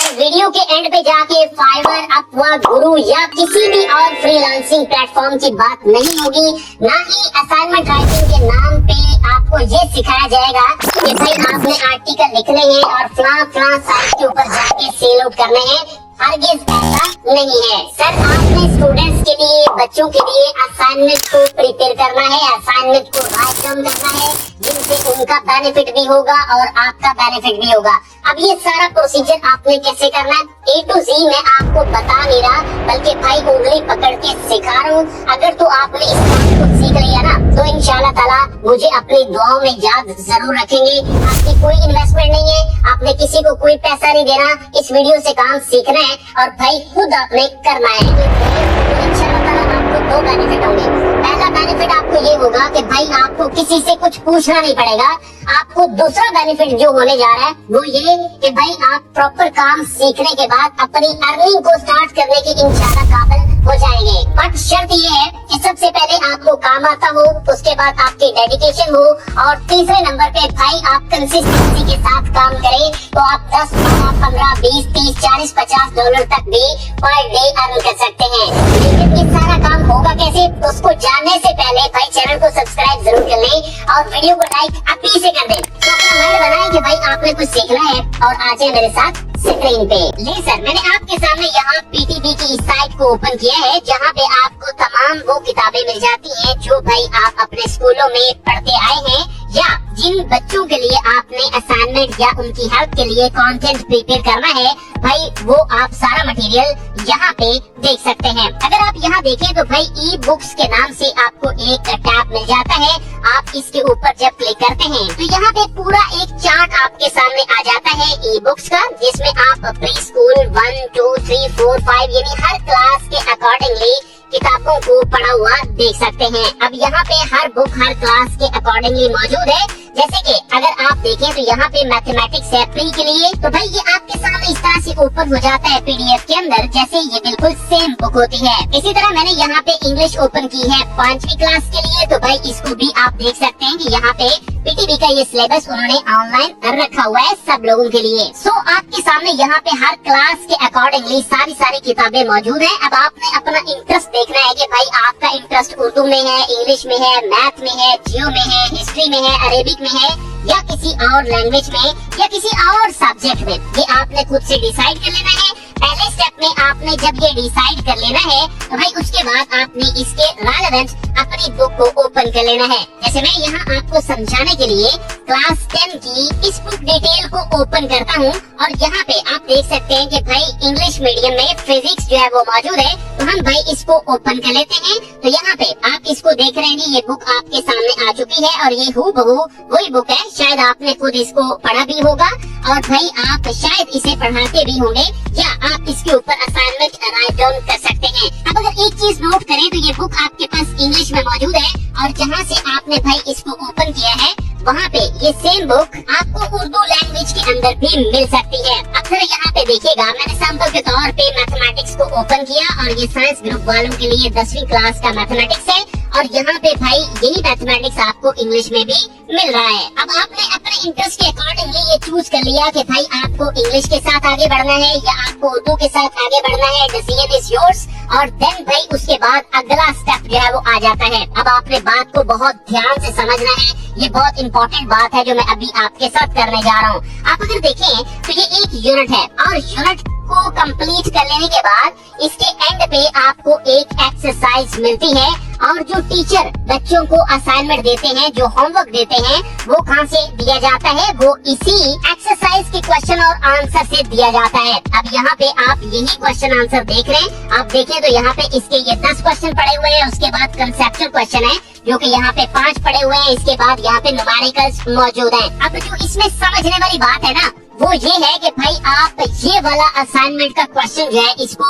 Video के and पे जाके फाइवर, अपवर्क, गुरु या किसी भी और फ्रीलांसिंग प्लेटफॉर्म की बात नहीं होगी। ना ही असाइनमेंट राइटिंग के नाम पे आपको ये सिखाया जाएगा कि भाई आपने आर्टिकल लिखने हैं और फलां साइट के ऊपर जाके सेल आउट करने हैं। हरगिज़ ऐसा नहीं है सर। आपने स्टूडेंट्स के लिए, बच्चों के लिए असाइनमेंट को प्रिपेयर करना है, असाइनमेंट को राइट डाउन करना है, जिनसे उनका बेनिफिट भी होगा और आपका बेनिफिट भी होगा। अब ये सारा प्रोसीजर आपने कैसे करना है, A to Z मैं आपको बता नहीं रहा, बल्कि भाई उंगली पकड़ के सिखा रहा हूँ। अगर तो आपने इस काम को सीख लिया ना, तो इंशाल्लाह ताला मुझे अपनी दुआओं में याद जरूर रखेंगे। आपकी कोई इन्वेस्टमेंट नहीं है, आपने किसी को कोई पैसा नहीं देना, इस वीडियो से काम सीखना है और भाई खुद आपने करना है। तो इंशाल्लाह ताला आपको दो बेनिफिट होंगे। पहला बेनिफिट आपको ये होगा कि भाई आपको किसी से कुछ पूछना नहीं पड़ेगा। आपको दूसरा बेनिफिट जो होने जा रहा है वो ये कि भाई आप प्रॉपर काम सीखने के बाद अपनी अर्निंग को स्टार्ट करने के इंशाल्लाह काबिल हो जाएंगे। बट शर्त ये है कि सबसे पहले आपको काम आता हो, उसके बाद आपकी डेडिकेशन हो, और तीसरे नंबर पे भाई आप कंसिस्टेंसी के साथ काम करें तो आप 10, 15, 20, 30, 40, $50 तक भी पर डे अर्न कर सकते हैं। लेकिन ये सारा काम होगा कैसे, तो उसको जानने से पहले भाई चैनल को सब्सक्राइब जरूर कर लें और वीडियो को लाइक अभी से कर दें। तो अपना माइंड बनाए कि भाई आपने कुछ सीखना है और आ जाए मेरे साथ स्क्रीन पे। ले सर, मैंने आपके सामने यहाँ पीटीबी की इस साइट को ओपन किया है, जहाँ पे आपको तमाम वो किताबें मिल जाती हैं जो भाई आप अपने स्कूलों में पढ़ते आए हैं, या जिन बच्चों के लिए आपने असाइनमेंट या उनकी हेल्प के लिए कंटेंट प्रिपेयर करना है, भाई वो आप सारा मटेरियल यहाँ पे देख सकते हैं। अगर आप यहाँ देखें तो भाई ई बुक्स के नाम से आपको एक टैब मिल जाता है। आप इसके ऊपर जब क्लिक करते हैं तो यहाँ पे पूरा एक चार्ट आपके सामने आ जाता है ई बुक्स का, जिसमें आप प्री स्कूल 1, 2, 3, 4, 5 यानी हर क्लास के अकॉर्डिंगली किताबों को पढ़ा हुआ देख सकते हैं। अब यहाँ पे हर बुक हर क्लास के अकॉर्डिंगली मौजूद है। जैसे कि अगर आप देखें तो यहाँ पे मैथमेटिक्स है प्री के लिए, तो भाई ये आपके सामने इस तरह से ओपन हो जाता है पीडीएफ के अंदर, जैसे ये बिल्कुल सेम बुक होती है। इसी तरह मैंने यहाँ पे इंग्लिश ओपन की है 5वीं क्लास के लिए, तो भाई इसको भी आप देख सकते हैं कि यहाँ पे पीटीबी का ये सिलेबस उन्होंने ऑनलाइन रखा हुआ है सब लोगों के लिए। सो आपके सामने यहाँ पे हर क्लास के अकॉर्डिंगली सारी किताबें मौजूद है। अब आपने अपना इंटरेस्ट देखना है कि भाई आपका इंटरेस्ट उर्दू में है, इंग्लिश में है, मैथ में है, जियो में है, हिस्ट्री में है, अरेबिक में है, या किसी और लैंग्वेज में या किसी और सब्जेक्ट में। ये आपने खुद से डिसाइड कर लेना है। पहले स्टेप में आपने जब ये डिसाइड कर लेना है तो भाई उसके बाद आपने इसके रेलेवेंट अपनी बुक को ओपन कर लेना है। जैसे मैं यहाँ आपको समझाने के लिए क्लास 10 की इस बुक डिटेल को ओपन करता हूँ, और यहाँ पे आप देख सकते हैं कि भाई इंग्लिश मीडियम में फिजिक्स जो है वो मौजूद है। तो हम भाई इसको ओपन कर लेते हैं। तो यहाँ पे आप इसको देख रहे हैं, ये बुक आपके सामने आ चुकी है और ये हूबहू वही बुक है। शायद आपने खुद इसको पढ़ा भी होगा और भाई आप शायद इसे पढ़ाते भी होंगे, या आप इसके ऊपर असाइनमेंट राइट डाउन कर सकते हैं। अब अगर एक चीज नोट करें तो ये बुक आपके पास इंग्लिश में मौजूद है, और जहाँ से आपने भाई इसको ओपन किया है वहाँ पे ये सेम बुक आपको उर्दू लैंग्वेज के अंदर भी मिल सकती है। अक्सर यहाँ पे देखिएगा, मैंने सैंपल के तौर पे मैथमेटिक्स को ओपन किया और ये साइंस ग्रुप वालों के लिए 10वीं क्लास का मैथमेटिक्स है, और यहाँ पे भाई यही मैथमेटिक्स आपको इंग्लिश में भी मिल रहा है। अब आपने अपने इंटरेस्ट के अकॉर्डिंगली ये चूज कर लिया कि भाई आपको इंग्लिश के साथ आगे बढ़ना है या आपको उर्दू के साथ आगे बढ़ना है। Decision is yours. और देन भाई उसके बाद अगला स्टेप जो है वो आ जाता है। अब आपने बात को बहुत ध्यान से समझना है, ये बहुत इंपॉर्टेंट बात है जो मैं अभी आपके साथ करने जा रहा हूँ। आप अगर देखें तो ये एक यूनिट है, और यूनिट को कंप्लीट कर लेने के बाद इसके एंड पे आपको एक एक्सरसाइज मिलती है, और जो टीचर बच्चों को असाइनमेंट देते हैं, जो होमवर्क देते हैं, वो कहाँ से दिया जाता है, वो इसी एक्सरसाइज के क्वेश्चन और आंसर से दिया जाता है। अब यहाँ पे आप यही क्वेश्चन आंसर देख रहे हैं। आप देखें तो यहाँ पे इसके ये 10 क्वेश्चन पड़े हुए हैं, उसके बाद कंसेप्चुअल क्वेश्चन है जो कि यहाँ पे 5 पड़े हुए हैं, इसके बाद यहाँ पे न्यूमेरिकल्स मौजूद हैं। अब जो इसमें समझने वाली बात है ना, वो ये है कि भाई आप ये वाला असाइनमेंट का क्वेश्चन जो है इसको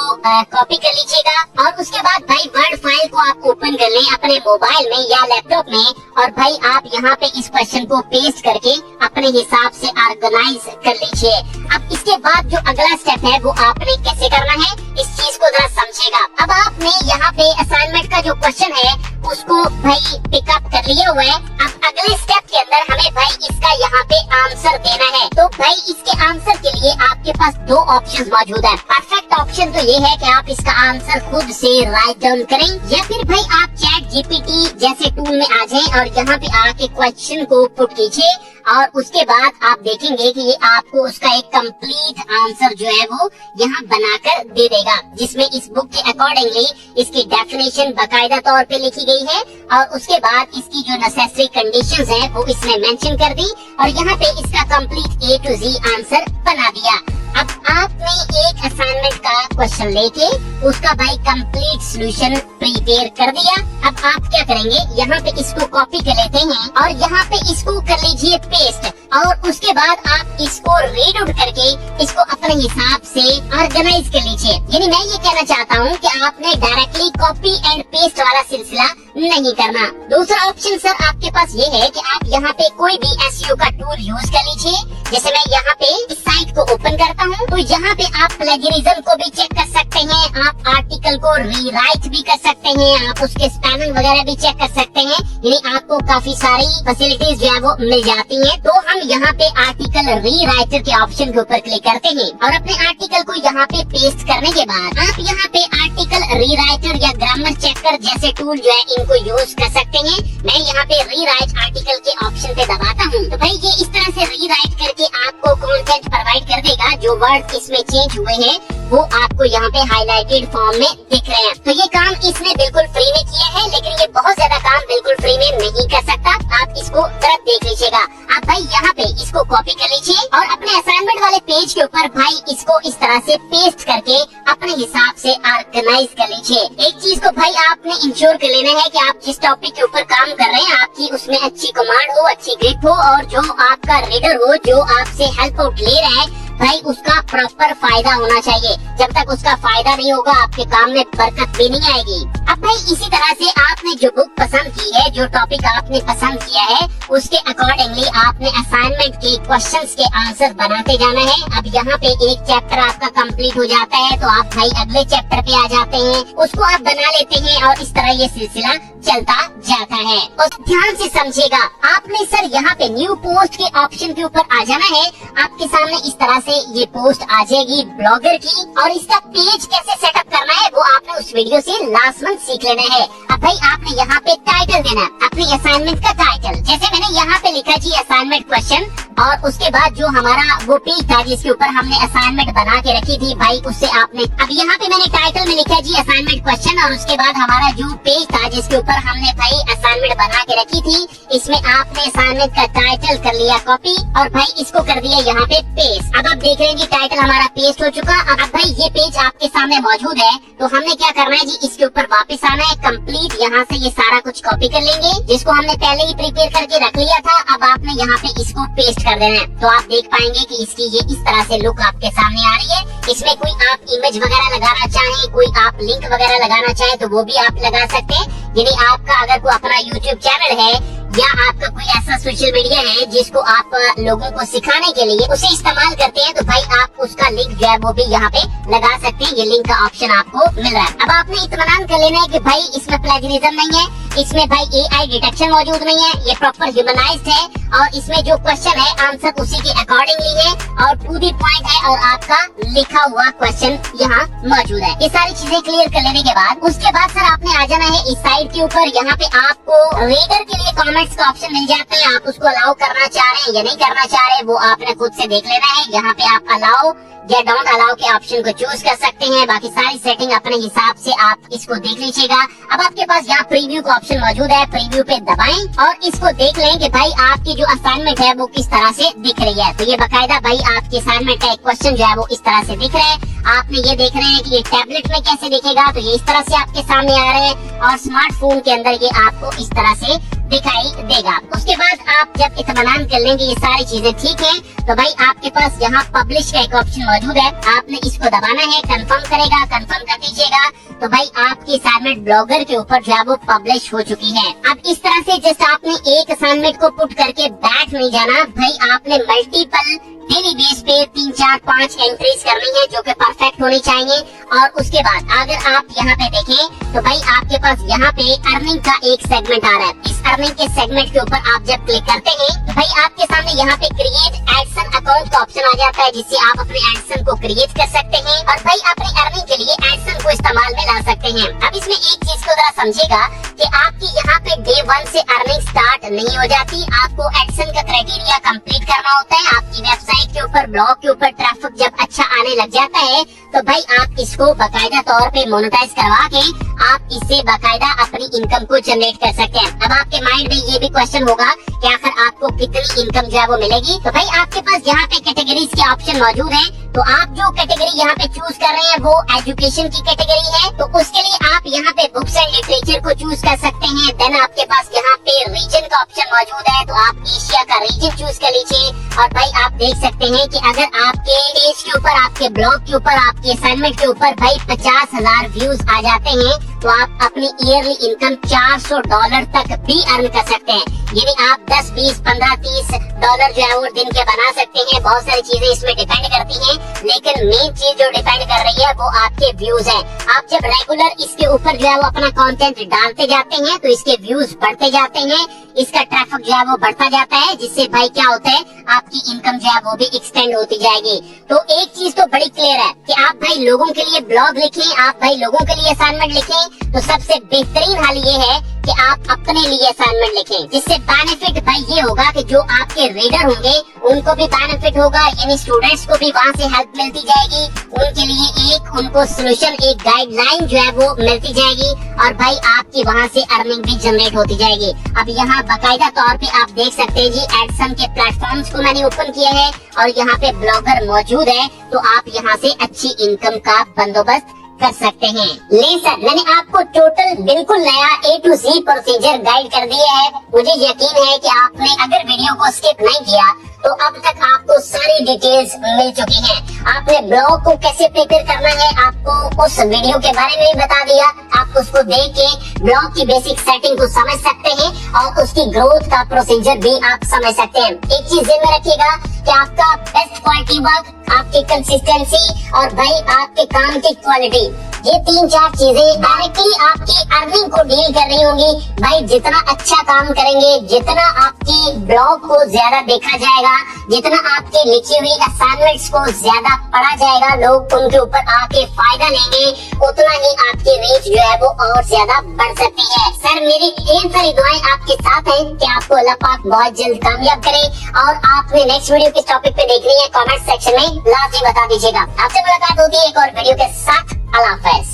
कॉपी कर लीजिएगा, और उसके बाद भाई वर्ड फाइल को आप ओपन कर लें अपने मोबाइल में या लैपटॉप में, और भाई आप यहाँ पे इस क्वेश्चन को पेस्ट करके अपने हिसाब से ऑर्गेनाइज कर लीजिए। अब इसके बाद जो अगला स्टेप है वो आपने कैसे करना है, इस चीज को जरा समझिएगा। अब आपने यहाँ पे असाइनमेंट का जो क्वेश्चन है उसको भाई पिकअप कर लिया हुआ है। अब अगले स्टेप के अंदर हमें भाई इसका यहाँ पे आंसर देना है। तो भाई इसके आंसर के लिए आपके पास दो ऑप्शन मौजूद है। परफेक्ट ऑप्शन तो ये है कि आप इसका आंसर खुद से राइट डाउन करें, या फिर भाई आप चैट जीपीटी जैसे टूल में आ जाएं और यहाँ पे आके क्वेश्चन को पुट कीजिए और उसके बाद आप देखेंगे कि ये आपको उसका एक कंप्लीट आंसर जो है वो यहाँ बनाकर दे देगा, जिसमें इस बुक के अकॉर्डिंगली इसकी डेफिनेशन बाकायदा तौर पे लिखी गई है और उसके बाद इसकी जो नेसेसरी कंडीशंस हैं वो इसने मेंशन कर दी और यहाँ पे इसका complete A to Z answer बना दिया। अब आपने एक असाइनमेंट का क्वेश्चन लेके उसका भाई कंप्लीट सॉल्यूशन प्रिपेयर कर दिया। अब आप क्या करेंगे, यहाँ पे इसको कॉपी कर लेते हैं और यहाँ पे इसको कर लीजिए पेस्ट और उसके बाद आप इसको रीड आउट करके इसको अपने हिसाब से ऑर्गेनाइज कर लीजिए। यानी मैं ये कहना चाहता हूँ कि आपने डायरेक्टली कॉपी एंड पेस्ट वाला सिलसिला नहीं करना। दूसरा ऑप्शन सर आपके पास ये है कि आप यहाँ पे कोई भी एसईओ का टूल यूज कर लीजिए। जैसे मैं यहाँ पे इस साइट को ओपन करता हूँ तो यहाँ पे आप प्लेगरिज्म को भी चेक कर सकते हैं, आप आर्टिकल को रीराइट भी कर सकते हैं, आप उसके स्पेलिंग वगैरह भी चेक कर सकते हैं। यानी आपको काफी सारी फैसिलिटीज जो है वो मिल जाती हैं। तो हम यहाँ पे आर्टिकल रीराइटर के ऑप्शन के ऊपर क्लिक करते हैं और अपने आर्टिकल को यहाँ पे पेस्ट करने के बाद आप यहाँ पे आर्टिकल रीराइटर या ग्रामर चेकर जैसे टूल जो है इनको यूज कर सकते हैं। मैं यहाँ पे रीराइट आर्टिकल के ऑप्शन पे दबाता हूँ तो भाई ये इस तरह से रीराइट करके आपको कंटेंट प्रोवाइड कर देगा। जो वर्ड इसमें चेंज हुए हैं वो आपको यहाँ पे हाईलाइटेड फॉर्म में दिख रहे हैं। तो ये काम इसने बिल्कुल फ्री में किया है, लेकिन ये बहुत ज्यादा काम बिल्कुल फ्री में नहीं कर सकता। आप इसको जरा देख लीजिएगा। आप भाई यहाँ पे इसको कॉपी कर लीजिए और अपने असाइनमेंट वाले पेज के ऊपर भाई इसको इस तरह से पेस्ट करके अपने हिसाब से ऑर्गेनाइज कर लीजिए। एक चीज को भाई आपने इंश्योर कर लेना है कि आप जिस टॉपिक के ऊपर काम कर रहे हैं आपकी उसमें अच्छी कमांड हो, अच्छी ग्रिप हो और जो आपका रीडर हो जो आपसे हेल्प आउट ले रहा है भाई उसका प्रॉपर फायदा होना चाहिए। जब तक उसका फायदा नहीं होगा आपके काम में बरकत भी नहीं आएगी। अब भाई इसी तरह से आपने जो बुक पसंद की है, जो टॉपिक आपने पसंद किया है उसके अकॉर्डिंगली आपने असाइनमेंट के क्वेश्चंस के आंसर बनाते जाना है। अब यहाँ पे एक चैप्टर आपका कंप्लीट हो जाता है तो आप भाई अगले चैप्टर पे आ जाते हैं, उसको आप बना लेते हैं और इस तरह ये सिलसिला चलता जाता है। और ध्यान से समझिएगा, आपने सर यहाँ पे न्यू पोस्ट के ऑप्शन के ऊपर आ जाना है। आपके सामने इस तरह से ये पोस्ट आ जाएगी ब्लॉगर की और इसका पेज कैसे सेटअप करना है वो आपने उस वीडियो से लास्ट मंथ सीख लेना है। अब भाई आपने यहाँ पे टाइटल देना है अपनी असाइनमेंट का टाइटल। जैसे मैंने यहाँ पे लिखा जी असाइनमेंट क्वेश्चन और उसके बाद जो हमारा वो पेज था जिसके ऊपर हमने असाइनमेंट बना के रखी थी भाई उससे आपने अब यहाँ पे मैंने टाइटल में लिखा जी असाइनमेंट क्वेश्चन और उसके बाद हमारा जो पेज था जिसके ऊपर हमने भाई असाइनमेंट बना के रखी थी इसमें आपने असाइनमेंट का टाइटल कर लिया कॉपी और भाई इसको कर दिया यहाँ पे पेस्ट। अब आप देख रहे हैं कि टाइटल हमारा पेस्ट हो चुका। अब भाई ये पेज आपके सामने मौजूद है तो हमने क्या करना है जी इसके ऊपर वापस आना है। कंप्लीट यहाँ से ये सारा कुछ कॉपी कर लेंगे जिसको हमने पहले ही प्रिपेयर करके रख लिया था। अब आपने यहाँ पे इसको पेस्ट कर देना है तो आप देख पाएंगे कि इसकी ये इस तरह से लुक आपके सामने आ रही है। इसमें कोई आप इमेज वगैरह लगाना चाहें, कोई आप लिंक वगैरह लगाना चाहें तो वो भी आप लगा सकते हैं। यानी आपका अगर कोई अपना यूट्यूब चैनल है या आपका कोई ऐसा सोशल मीडिया है जिसको आप लोगों को सिखाने के लिए उसे इस्तेमाल करते हैं तो भाई आप उसका लिंक जो है वो भी यहाँ पे लगा सकते हैं। ये लिंक का ऑप्शन आपको मिल रहा है। अब आपने इत्मीनान कर लेना है कि भाई इसमें प्लेजरिज्म नहीं है, इसमें भाई AI डिटेक्शन मौजूद नहीं है, ये प्रॉपर ह्यूमनाइज्ड है और इसमें जो क्वेश्चन है आंसर उसी के अकॉर्डिंगली है और टू द पॉइंट है और आपका लिखा हुआ क्वेश्चन यहाँ मौजूद है। ये सारी चीजें क्लियर कर लेने के बाद उसके बाद सर आपने आ जाना है इस साइड के ऊपर। यहाँ पे आपको रीडर के लिए कमेंट्स का ऑप्शन मिल जाता है। आप उसको अलाउ करना चाह रहे हैं या नहीं करना चाह रहे वो आपने खुद से देख लेना है। यहाँ पे आप अलाउ या डोंट अलाउ के ऑप्शन को चूज कर सकते हैं। बाकी सारी सेटिंग अपने हिसाब से आप इसको देख लीजिएगा। अब आपके पास यहाँ प्रीव्यू का ऑप्शन मौजूद है, प्रीव्यू पे दबाएं और इसको देख लें कि भाई आपकी जो असाइनमेंट है वो किस तरह से दिख रही है। तो ये बकायदा भाई आपकी असाइनमेंट का एक क्वेश्चन जो है वो इस तरह से दिख रहा है। आपने ये देख रहे हैं कि ये टैबलेट में कैसे दिखेगा तो ये इस तरह से आपके सामने आ रहे हैं और स्मार्टफोन के अंदर ये आपको इस तरह से दिखाई देगा। उसके बाद आप जब इत्मीनान कर लेंगे ये सारी चीजें ठीक है तो भाई आपके पास यहाँ पब्लिश का एक ऑप्शन मौजूद है। आपने इसको दबाना है, कंफर्म करेगा, कंफर्म कर दीजिएगा तो भाई आपकी असाइनमेंट ब्लॉगर के ऊपर जो है वो पब्लिश हो चुकी है। अब इस तरह से जस्ट आपने एक असाइनमेंट को पुट करके बैठ नहीं जाना भाई, आपने मल्टीपल डेली बेस पे 3, 4, 5 एंट्रीज करनी है जो कि परफेक्ट होनी चाहिए और उसके बाद अगर आप यहाँ पे देखें तो भाई आपके पास यहाँ पे अर्निंग का एक सेगमेंट आ रहा है। इस अर्निंग के सेगमेंट के ऊपर आप जब क्लिक करते हैं तो भाई आपके सामने यहाँ पे क्रिएट एडसन अकाउंट का ऑप्शन आ जाता है, जिससे आप अपने एडसन को क्रिएट कर सकते हैं और भाई अपनी अर्निंग के लिए एडसन को इस्तेमाल में ला सकते हैं। अब इसमें एक चीज को जरा समझेगा कि आपकी यहाँ पे डे 1 से अर्निंग स्टार्ट नहीं हो जाती। आपको एडसन का क्राइटेरिया कंप्लीट करना होता है। आपकी वेबसाइट के ऊपर, ब्लॉग के ऊपर ट्रैफिक जब अच्छा आने लग जाता है तो भाई आप इसको बाकायदा तौर पे मोनेटाइज करवा के आप इससे बाकायदा अपनी इनकम को जनरेट कर सकते हैं। अब आपके माइंड में ये भी क्वेश्चन होगा कि आखिर आपको कितनी इनकम जो है वो मिलेगी। तो भाई आपके पास यहाँ पे कैटेगरीज के ऑप्शन मौजूद हैं। तो आप जो कैटेगरी यहाँ पे चूज कर रहे हैं वो एजुकेशन की कैटेगरी है, तो उसके लिए आप यहाँ पे बुक्स एंड लिटरेचर को चूज कर सकते हैं। देन आपके पास यहाँ पे रीजन का ऑप्शन मौजूद है, तो आप एशिया का रीजन चूज कर लीजिए। और भाई आप देख सकते हैं कि अगर आपके पेज के ऊपर, आपके ब्लॉग के ऊपर, आपके असाइनमेंट के ऊपर भाई 50,000 व्यूज आ जाते हैं तो आप अपनी ईयरली इनकम $400 तक भी अर्न कर सकते हैं। यानी आप 10, 20, 15, $30 जो है वो दिन के बना सकते हैं। बहुत सारी चीजें इसमें डिपेंड करती हैं, लेकिन मेन चीज जो डिपेंड कर रही है वो आपके व्यूज है। आप जब रेगुलर इसके ऊपर जो है वो अपना कंटेंट डालते जाते हैं तो इसके व्यूज बढ़ते जाते हैं, इसका ट्रैफिक जो है वो बढ़ता जाता है, जिससे भाई क्या होता है आपकी इनकम जो है वो भी एक्सटेंड होती जाएगी। तो एक चीज तो बड़ी क्लियर है कि आप भाई लोगों के लिए ब्लॉग लिखें, आप भाई लोगों के लिए असाइनमेंट लिखें, तो सबसे बेहतरीन हाल ये है कि आप अपने लिए असाइनमेंट लिखें, जिससे बेनिफिट भाई ये होगा कि जो आपके रीडर होंगे उनको भी बेनिफिट होगा, यानी स्टूडेंट्स को भी वहाँ से हेल्प मिलती जाएगी। उनके लिए एक उनको सोल्यूशन, एक गाइडलाइन जो है वो मिलती जाएगी और भाई आपकी वहाँ से अर्निंग भी जनरेट होती जाएगी। अब यहाँ बाकायदा तौर पे आप देख सकते हैं जी, एडसन के प्लेटफॉर्म्स को मैंने ओपन किया है और यहाँ पे ब्लॉगर मौजूद है, तो आप यहाँ से अच्छी इनकम का बंदोबस्त कर सकते हैं। ले सर, मैंने आपको टोटल बिल्कुल नया A to Z procedure guide कर दिया है। मुझे यकीन है कि आपने अगर वीडियो को स्किप नहीं किया तो अब तक आपको सारी डिटेल्स मिल चुकी हैं। आपने ब्लॉग को कैसे प्रिपेयर करना है आपको उस वीडियो के बारे में भी बता दिया। आप उसको देख के ब्लॉग की बेसिक सेटिंग को समझ सकते हैं और उसकी ग्रोथ का प्रोसीजर भी आप समझ सकते हैं। एक चीज ध्यान में रखिएगा कि आपका बेस्ट क्वालिटी वर्क, आपकी कंसिस्टेंसी और भाई आपके काम की क्वालिटी, ये 3-4 चीजें डायरेक्टली आपकी अर्निंग को डील कर रही होंगी। भाई जितना अच्छा काम करेंगे, जितना आपकी ब्लॉग को ज्यादा देखा जाएगा, जितना आपके लिखी हुई असाइनमेंट्स को ज्यादा पढ़ा जाएगा, लोग उनके ऊपर आके फायदा लेंगे, उतना ही आपकी रीच जो है वो और ज्यादा बढ़ सकती है। सर मेरी ढेर सारी दुआएं आपके साथ हैं कि आपको अल्लाह पाक बहुत जल्द कामयाब करे और आपने नेक्स्ट वीडियो किस टॉपिक पे देखनी है कमेंट सेक्शन में लाजमी बता दीजिएगा। आपसे मुलाकात होती है एक और वीडियो के साथ। अल्लाह हाफ़िज़।